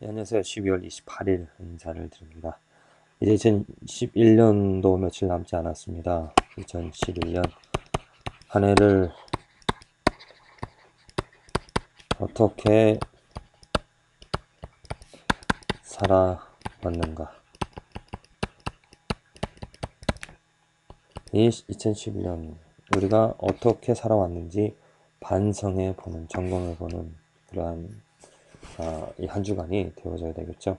네, 안녕하세요. 12월 28일 인사를 드립니다. 이제 2011년도 며칠 남지 않았습니다. 2011년 한 해를 어떻게 살아왔는가. 이 2011년 우리가 어떻게 살아왔는지 반성해 보는, 점검해 보는 그러한 이 한 주간이 되어져야 되겠죠.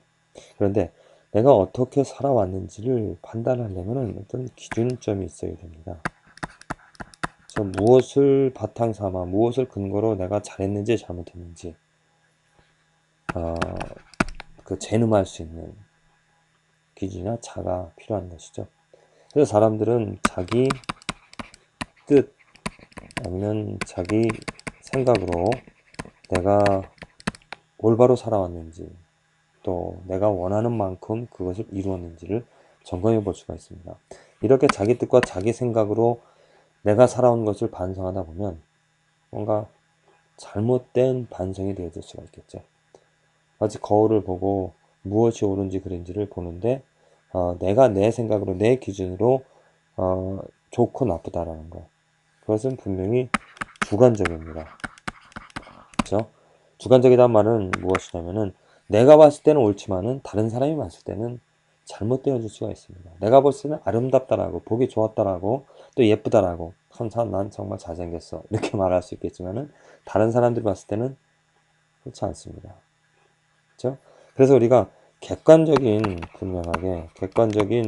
그런데 내가 어떻게 살아왔는지를 판단하려면 어떤 기준점이 있어야 됩니다. 무엇을 바탕 삼아, 무엇을 근거로 내가 잘했는지 잘못했는지, 어, 재늠할 수 있는 기준이나 자가 필요한 것이죠. 그래서 사람들은 자기 뜻, 아니면 자기 생각으로 내가 올바로 살아왔는지, 또 내가 원하는 만큼 그것을 이루었는지를 점검해 볼 수가 있습니다. 이렇게 자기 뜻과 자기 생각으로 내가 살아온 것을 반성하다 보면 뭔가 잘못된 반성이 되어질 수가 있겠죠. 마치 거울을 보고 무엇이 옳은지 그른지를 보는데 내가 내 생각으로 내 기준으로 좋고 나쁘다라는 것, 그것은 분명히 주관적입니다. 그렇죠? 주관적이란 말은 무엇이냐면은 내가 봤을 때는 옳지만은 다른 사람이 봤을 때는 잘못되어질 수가 있습니다. 내가 봤을 때는 아름답다라고, 보기 좋았다라고, 또 예쁘다라고, 참 난 정말 잘생겼어 이렇게 말할 수 있겠지만은 다른 사람들이 봤을 때는 그렇지 않습니다. 그렇죠? 그래서 우리가 분명하게 객관적인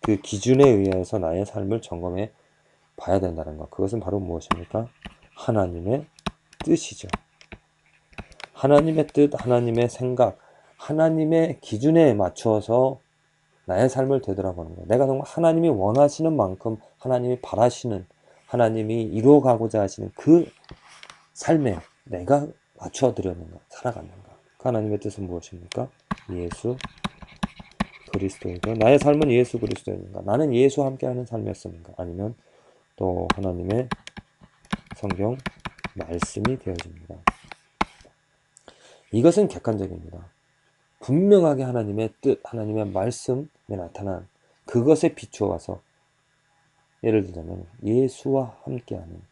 그 기준에 의해서 나의 삶을 점검해 봐야 된다는 것. 그것은 바로 무엇입니까? 하나님의 뜻이죠. 하나님의 뜻, 하나님의 생각, 하나님의 기준에 맞추어서 나의 삶을 되돌아보는 거예요. 내가 정말 하나님이 원하시는 만큼, 하나님이 바라시는, 하나님이 이루어가고자 하시는 그 삶에 내가 맞춰 드렸는가, 살아갔는가. 그 하나님의 뜻은 무엇입니까? 예수 그리스도이고, 나의 삶은 예수 그리스도인가, 나는 예수와 함께하는 삶이었습니까? 아니면 또 하나님의 성경 말씀이 되어집니다. 이것은 객관적입니다. 분명하게 하나님의 뜻, 하나님의 말씀에 나타난 그것에 비추어서, 예를 들자면 예수와 함께하는,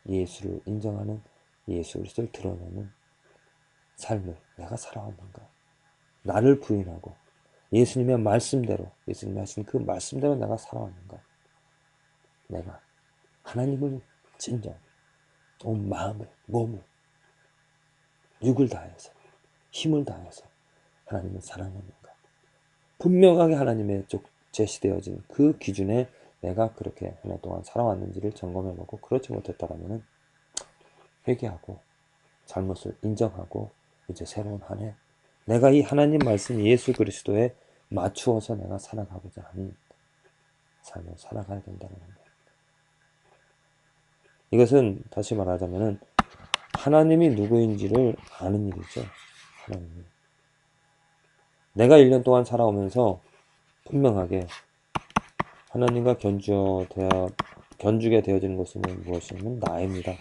예수를 인정하는, 예수 그리스도를 드러내는 삶을 내가 살아왔는가, 나를 부인하고 예수님의 말씀대로, 예수님이 하신 그 말씀대로 내가 살아왔는가, 내가 하나님을 진정 온 마음을, 몸을, 육을 다해서, 힘을 다해서 하나님을 사랑했는가. 분명하게 하나님의 제시되어진 그 기준에 내가 그렇게 한 해 동안 살아왔는지를 점검해보고, 그렇지 못했다라면 회개하고 잘못을 인정하고 이제 새로운 한 해 내가 이 하나님 말씀 예수 그리스도에 맞추어서 내가 살아가고자 하는 삶을 살아가야 된다는 겁니다. 이것은 다시 말하자면 하나님이 누구인지를 아는 일이죠. 하나님이. 내가 1년 동안 살아오면서 분명하게 하나님과 견주게 되어지는 것은 무엇이냐면 나입니다.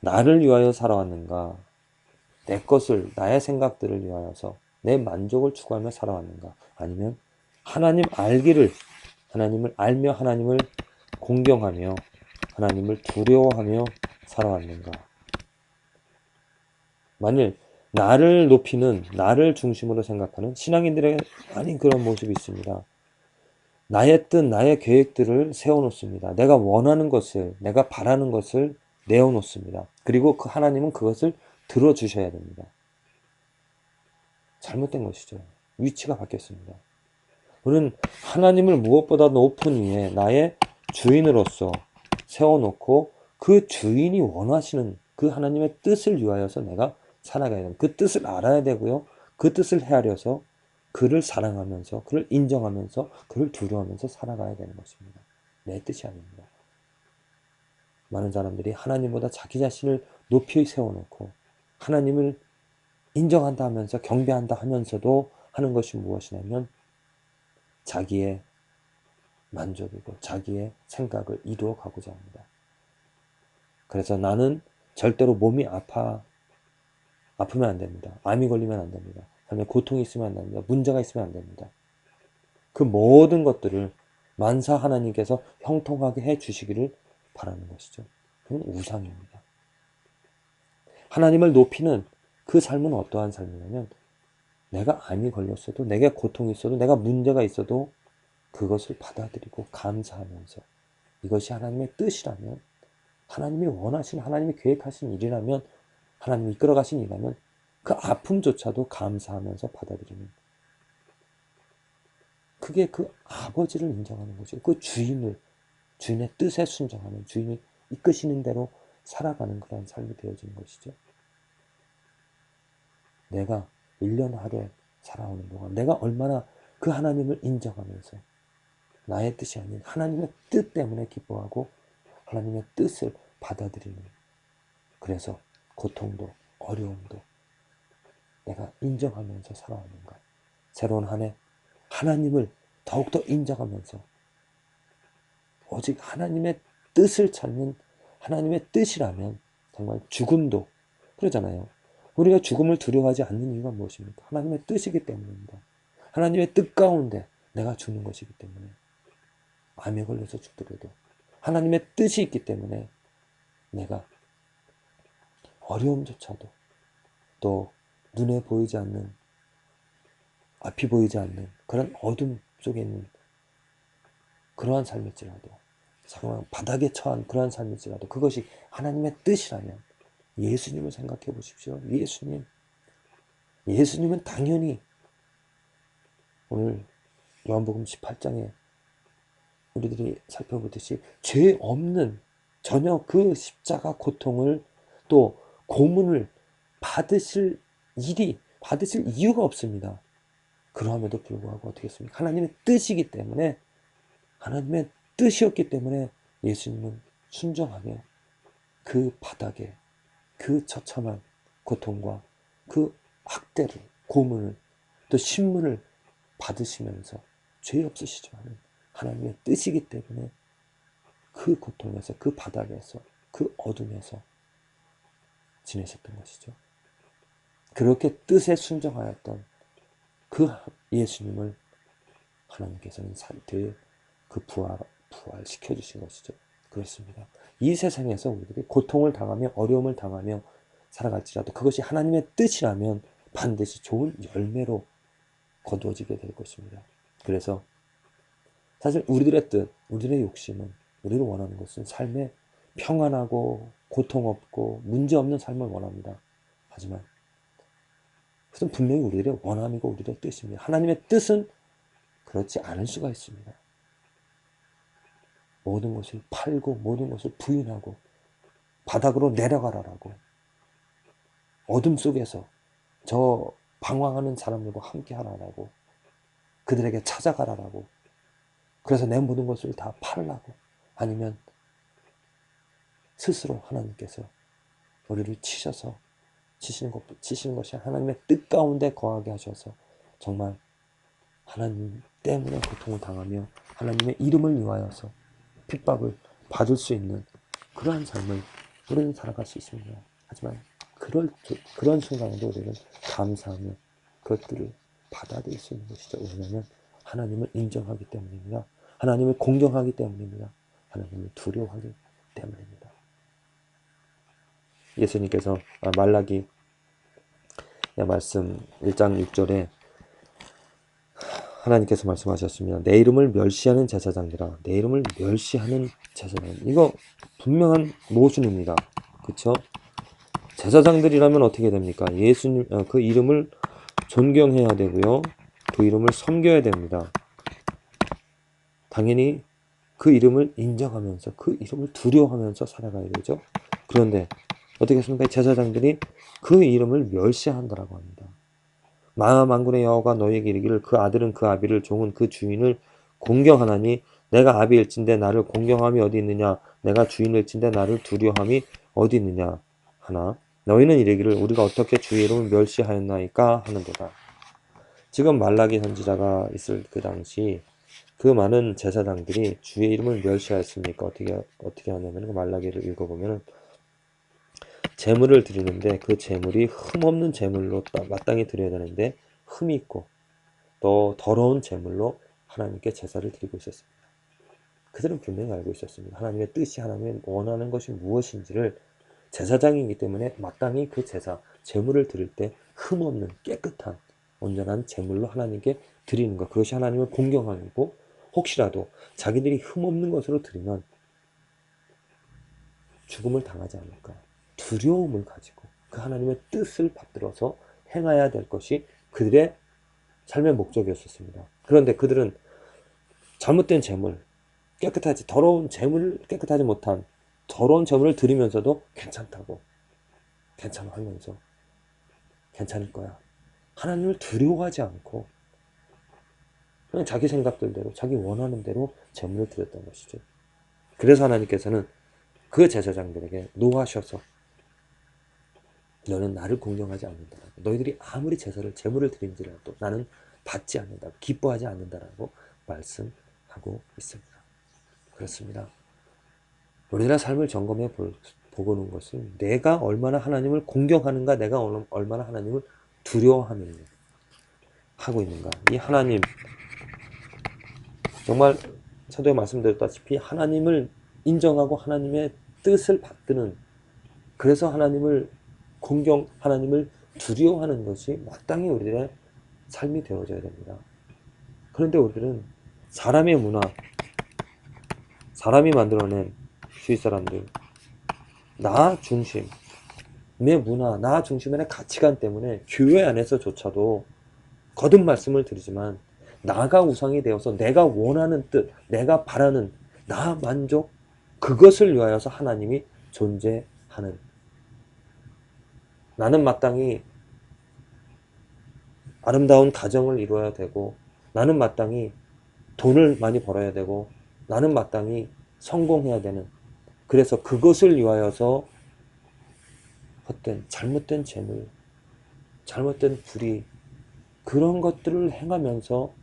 나를 위하여 살아왔는가, 내 것을, 나의 생각들을 위하여서 내 만족을 추구하며 살아왔는가, 아니면 하나님을 알며 하나님을 공경하며 하나님을 두려워하며 살아왔는가. 만일 나를 높이는, 나를 중심으로 생각하는 신앙인들의 아닌 그런 모습이 있습니다. 나의 뜻, 나의 계획들을 세워놓습니다. 내가 원하는 것을, 내가 바라는 것을 내어놓습니다. 그리고 그 하나님은 그것을 들어주셔야 됩니다. 잘못된 것이죠. 위치가 바뀌었습니다. 우리는 하나님을 무엇보다 높은 위에 나의 주인으로서 세워놓고 그 주인이 원하시는 그 하나님의 뜻을 위하여서 내가 살아가야 됩니다. 그 뜻을 알아야 되고요. 그 뜻을 헤아려서 그를 사랑하면서, 그를 인정하면서, 그를 두려워하면서 살아가야 되는 것입니다. 내 뜻이 아닙니다. 많은 사람들이 하나님보다 자기 자신을 높이 세워놓고 하나님을 인정한다 하면서, 경배한다 하면서도 하는 것이 무엇이냐면 자기의 만족이고 자기의 생각을 이루어 가고자 합니다. 그래서 나는 절대로 몸이 아프면 안 됩니다. 암이 걸리면 안 됩니다. 삶에 고통이 있으면 안 됩니다. 문제가 있으면 안 됩니다. 그 모든 것들을 만사 하나님께서 형통하게 해 주시기를 바라는 것이죠. 그건 우상입니다. 하나님을 높이는 그 삶은 어떠한 삶이냐면, 내가 암이 걸렸어도, 내게 고통이 있어도, 내가 문제가 있어도 그것을 받아들이고 감사하면서, 이것이 하나님의 뜻이라면, 하나님이 원하신, 하나님이 계획하신 일이라면, 하나님이 이끌어 가신 일이라면 그 아픔조차도 감사하면서 받아들이는, 그게 그 아버지를 인정하는 거죠. 그 주인의 뜻에 순종하는, 주인이 이끄시는 대로 살아가는 그런 삶이 되어지는 것이죠. 내가 1년 하루에 살아오는 동안 내가 얼마나 그 하나님을 인정하면서 나의 뜻이 아닌 하나님의 뜻 때문에 기뻐하고 하나님의 뜻을 받아들이는, 그래서 고통도 어려움도 내가 인정하면서 살아오는가. 새로운 한 해 하나님을 더욱더 인정하면서 오직 하나님의 뜻을 찾는, 하나님의 뜻이라면 정말 죽음도, 그러잖아요. 우리가 죽음을 두려워하지 않는 이유가 무엇입니까? 하나님의 뜻이기 때문입니다. 하나님의 뜻 가운데 내가 죽는 것이기 때문에, 암에 걸려서 죽더라도 하나님의 뜻이 있기 때문에 내가 어려움조차도, 또 눈에 보이지 않는, 앞이 보이지 않는 그런 어둠 속에 있는 그러한 삶일지라도, 상황 바닥에 처한 그러한 삶일지라도 그것이 하나님의 뜻이라면, 예수님을 생각해 보십시오. 예수님은 당연히 오늘 요한복음 18장에 우리들이 살펴보듯이 죄 없는, 전혀 그 십자가 고통을, 또 고문을 받으실 이유가 없습니다. 그러함에도 불구하고 어떻게 했습니까? 하나님의 뜻이기 때문에, 하나님의 뜻이었기 때문에 예수님은 순종하며 그 바닥에 그 처참한 고통과 그 학대를, 고문을, 또 신문을 받으시면서, 죄 없으시지만 하나님의 뜻이기 때문에 그 고통에서, 그 바닥에서, 그 어둠에서 지내셨던 것이죠. 그렇게 뜻에 순종하였던 그 예수님을 하나님께서는 그 부활시켜 주신 것이죠. 그렇습니다. 이 세상에서 우리들이 고통을 당하며 어려움을 당하며 살아갈지라도 그것이 하나님의 뜻이라면 반드시 좋은 열매로 거두어지게 될 것입니다. 그래서 사실 우리들의 뜻, 우리들의 욕심은, 우리를 원하는 것은 삶에 평안하고 고통 없고 문제 없는 삶을 원합니다. 하지만 그것은 분명히 우리들의 원함이고 우리들의 뜻입니다. 하나님의 뜻은 그렇지 않을 수가 있습니다. 모든 것을 팔고 모든 것을 부인하고 바닥으로 내려가라라고, 어둠 속에서 저 방황하는 사람들과 함께 하라라고, 그들에게 찾아가라라고, 그래서 내 모든 것을 다 팔라고, 아니면 스스로 하나님께서 우리를 치시는 것이 하나님의 뜻 가운데 거하게 하셔서 정말 하나님 때문에 고통을 당하며 하나님의 이름을 위하여서 핍박을 받을 수 있는 그러한 삶을 우리는 살아갈 수 있습니다. 하지만 그런 순간에도 우리는 감사하며 그것들을 받아들일 수 있는 것이죠. 왜냐하면 하나님을 인정하기 때문입니다. 하나님을 공경하기 때문입니다. 하나님을 두려워하기 때문입니다. 예수님께서 말라기 말씀 1장 6절에 하나님께서 말씀하셨습니다. 내 이름을 멸시하는 제사장들아, 내 이름을 멸시하는 제사장. 이거 분명한 모순입니다. 그렇죠? 제사장들이라면 어떻게 됩니까? 예수님 그 이름을 존경해야 되고요. 그 이름을 섬겨야 됩니다. 당연히 그 이름을 인정하면서 그 이름을 두려워하면서 살아가야 되죠. 그런데 어떻게 했습니까? 제사장들이 그 이름을 멸시한다라고 합니다. 만군의 여호와가 너희에게 이르기를 그 아들은 그 아비를 종은 그 주인을 공경하나니 내가 아비일진대 나를 공경함이 어디 있느냐, 내가 주인일진대 나를 두려워함이 어디 있느냐 하나, 너희는 이르기를 우리가 어떻게 주의 이름을 멸시하였나이까 하는도다. 지금 말라기 선지자가 있을 그 당시 그 많은 제사장들이 주의 이름을 멸시하였습니까? 어떻게 하냐면 그 말라기를 읽어보면 재물을 드리는데 그 재물이 흠없는 재물로 마땅히 드려야 되는데 흠이 있고 또 더러운 재물로 하나님께 제사를 드리고 있었습니다. 그들은 분명히 알고 있었습니다. 하나님의 뜻이, 하나님의 원하는 것이 무엇인지를. 제사장이기 때문에 마땅히 그 제사, 재물을 드릴 때 흠없는 깨끗한 온전한 제물로 하나님께 드리는 것, 그것이 하나님을 공경하는 거고, 혹시라도 자기들이 흠없는 것으로 드리면 죽음을 당하지 않을까 두려움을 가지고 그 하나님의 뜻을 받들어서 행해야 될 것이 그들의 삶의 목적이었습니다. 그런데 그들은 잘못된 재물, 더러운 재물을 깨끗하지 못한 더러운 재물을 드리면서도 괜찮다고, 괜찮아 하면서 괜찮을 거야, 하나님을 두려워하지 않고 그냥 자기 생각들대로 자기 원하는 대로 재물을 드렸던 것이죠. 그래서 하나님께서는 그 제사장들에게 노하셔서 너는 나를 공경하지 않는다라고, 너희들이 아무리 재물을 드린지라도 나는 받지 않는다고, 기뻐하지 않는다라고 말씀하고 있습니다. 그렇습니다. 우리들의 삶을 점검해 보고는 것은 내가 얼마나 하나님을 공경하는가, 내가 얼마나 하나님을 두려워하느냐 하고 있는가. 이 하나님, 정말 저도 말씀드렸다시피 하나님을 인정하고 하나님의 뜻을 받드는, 그래서 하나님을 하나님을 두려워하는 것이 마땅히 우리들의 삶이 되어져야 됩니다. 그런데 우리들은 사람의 문화, 사람이 만들어낸 주위 사람들, 나 중심의 문화, 나 중심의 가치관 때문에 교회 안에서조차도 거듭 말씀을 드리지만 나가 우상이 되어서 내가 원하는 뜻, 내가 바라는 나 만족, 그것을 위하여서 하나님이 존재하는, 나는 마땅히 아름다운 가정을 이루어야 되고, 나는 마땅히 돈을 많이 벌어야 되고, 나는 마땅히 성공해야 되는, 그래서 그것을 위하여서 헛된 잘못된 재물, 잘못된 불의, 그런 것들을 행하면서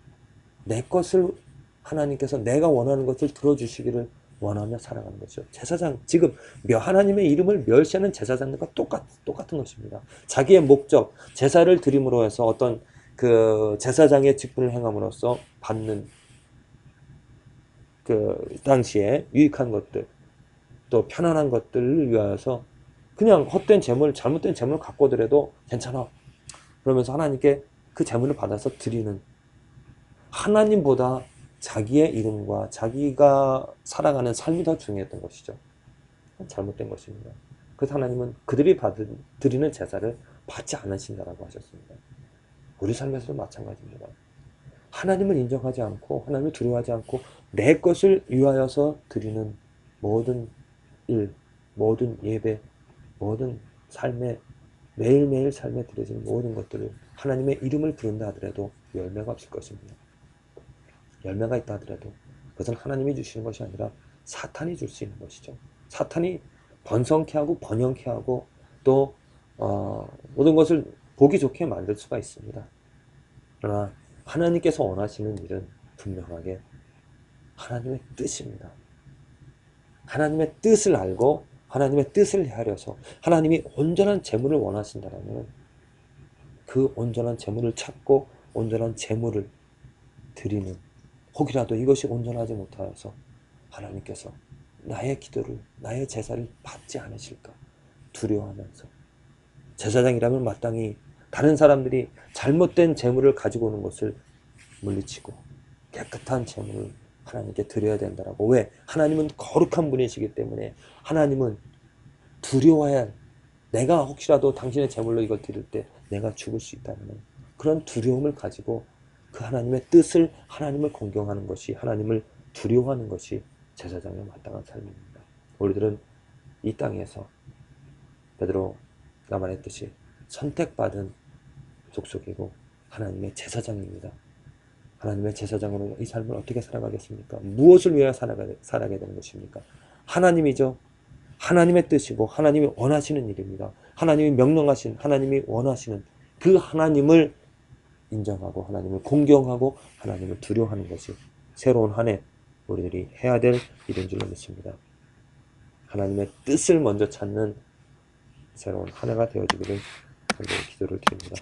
내 것을 하나님께서 내가 원하는 것을 들어주시기를 원하며 살아가는 것이죠. 제사장, 지금 하나님의 이름을 멸시하는 제사장들과 똑같은 것입니다. 자기의 목적, 제사를 드림으로 해서 어떤 그 제사장의 직분을 행함으로써 받는 그 당시에 유익한 것들, 또 편안한 것들을 위하여서 그냥 헛된 재물, 잘못된 재물을 갖고 오더라도 괜찮아, 그러면서 하나님께 그 재물을 받아서 드리는, 하나님보다 자기의 이름과 자기가 살아가는 삶이 더 중요했던 것이죠. 잘못된 것입니다. 그래서 하나님은 그들이 드리는 제사를 받지 않으신다라고 하셨습니다. 우리 삶에서도 마찬가지입니다. 하나님을 인정하지 않고 하나님을 두려워하지 않고 내 것을 위하여서 드리는 모든 일, 모든 예배, 모든 삶에, 매일매일 삶에 드려지는 모든 것들을 하나님의 이름을 부른다 하더라도 열매가 없을 것입니다. 열매가 있다 하더라도 그것은 하나님이 주시는 것이 아니라 사탄이 줄 수 있는 것이죠. 사탄이 번성케 하고 번영케 하고 또 모든 것을 보기 좋게 만들 수가 있습니다. 그러나 하나님께서 원하시는 일은 분명하게 하나님의 뜻입니다. 하나님의 뜻을 알고 하나님의 뜻을 헤아려서 하나님이 온전한 재물을 원하신다면 그 온전한 재물을 찾고 온전한 재물을 드리는, 혹이라도 이것이 온전하지 못하여서 하나님께서 나의 기도를, 나의 제사를 받지 않으실까 두려워하면서, 제사장이라면 마땅히 다른 사람들이 잘못된 재물을 가지고 오는 것을 물리치고 깨끗한 재물을 하나님께 드려야 된다라고. 왜? 하나님은 거룩한 분이시기 때문에 하나님은 두려워해야 할, 내가 혹시라도 당신의 재물로 이걸 드릴 때 내가 죽을 수 있다는 그런 두려움을 가지고 그 하나님의 뜻을, 하나님을 공경하는 것이, 하나님을 두려워하는 것이 제사장의 마땅한 삶입니다. 우리들은 이 땅에서 베드로가 말했듯이 선택받은 족속이고 하나님의 제사장입니다. 하나님의 제사장으로 이 삶을 어떻게 살아가겠습니까? 무엇을 위하여 살아가게 되는 것입니까? 하나님이죠. 하나님의 뜻이고 하나님이 원하시는 일입니다. 하나님이 명령하신, 하나님이 원하시는 그 하나님을 인정하고 하나님을 공경하고 하나님을 두려워하는 것이 새로운 한 해 우리들이 해야 될 일인 줄로 믿습니다. 하나님의 뜻을 먼저 찾는 새로운 한 해가 되어지기를 간절히 기도를 드립니다.